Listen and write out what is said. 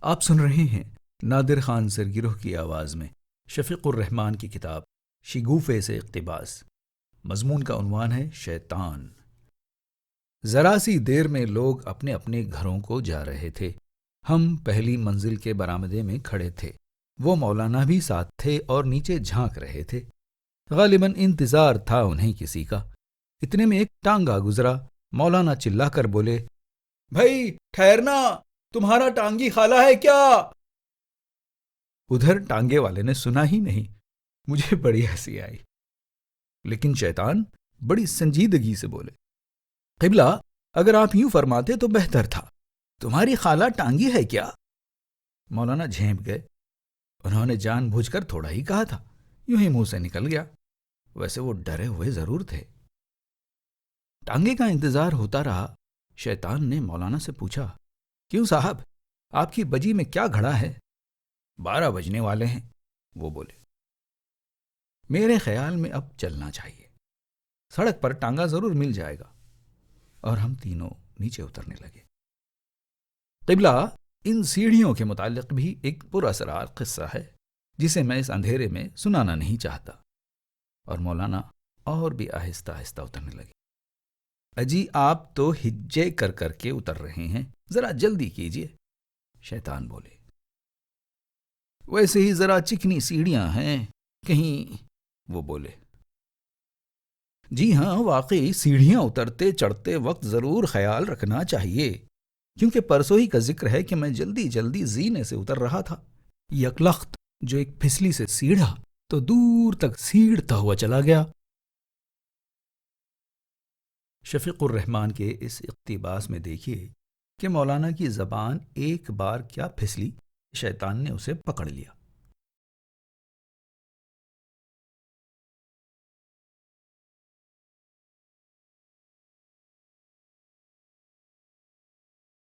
آپ سن رہے ہیں نادر خان سرگرہ کی آواز میں شفیق الرحمان کی کتاب شگوفے سے اقتباس۔ مضمون کا عنوان ہے شیطان۔ ذرا سی دیر میں لوگ اپنے اپنے گھروں کو جا رہے تھے۔ ہم پہلی منزل کے برآمدے میں کھڑے تھے۔ وہ مولانا بھی ساتھ تھے اور نیچے جھانک رہے تھے۔ غالباً انتظار تھا انہیں کسی کا۔ اتنے میں ایک ٹانگا گزرا۔ مولانا چلا کر بولے، بھائی ٹھہرنا، تمہارا ٹانگی خالہ ہے کیا؟ ادھر ٹانگے والے نے سنا ہی نہیں۔ مجھے بڑی ہنسی آئی، لیکن شیطان بڑی سنجیدگی سے بولے، قبلہ اگر آپ یوں فرماتے تو بہتر تھا، تمہاری خالہ ٹانگی ہے کیا؟ مولانا جھینپ گئے۔ انہوں نے جان بوجھ کر تھوڑا ہی کہا تھا، یوں ہی منہ سے نکل گیا۔ ویسے وہ ڈرے ہوئے ضرور تھے۔ ٹانگے کا انتظار ہوتا رہا۔ شیطان نے مولانا سے پوچھا، کیوں صاحب، آپ کی بجی میں کیا گھڑا ہے؟ 12 بجنے والے ہیں، وہ بولے۔ میرے خیال میں اب چلنا چاہیے، سڑک پر ٹانگا ضرور مل جائے گا۔ اور ہم تینوں نیچے اترنے لگے۔ قبلہ، ان سیڑھیوں کے متعلق بھی ایک پراسرار قصہ ہے جسے میں اس اندھیرے میں سنانا نہیں چاہتا۔ اور مولانا اور بھی آہستہ آہستہ اترنے لگے۔ اجی آپ تو ہجے کر کر کے اتر رہے ہیں، ذرا جلدی کیجیے، شیطان بولے۔ ویسے ہی ذرا چکنی سیڑھیاں ہیں کہیں، وہ بولے۔ جی ہاں، واقعی سیڑھیاں اترتے چڑھتے وقت ضرور خیال رکھنا چاہیے، کیونکہ پرسوں ہی کا ذکر ہے کہ میں جلدی جلدی زینے سے اتر رہا تھا۔ یکلخت جو ایک پھسلی سے سیڑھا تو دور تک سیڑھتا ہوا چلا گیا۔ شفیق الرحمان کے اس اقتباس میں دیکھیے کہ مولانا کی زبان ایک بار کیا پھسلی، شیطان نے اسے پکڑ لیا۔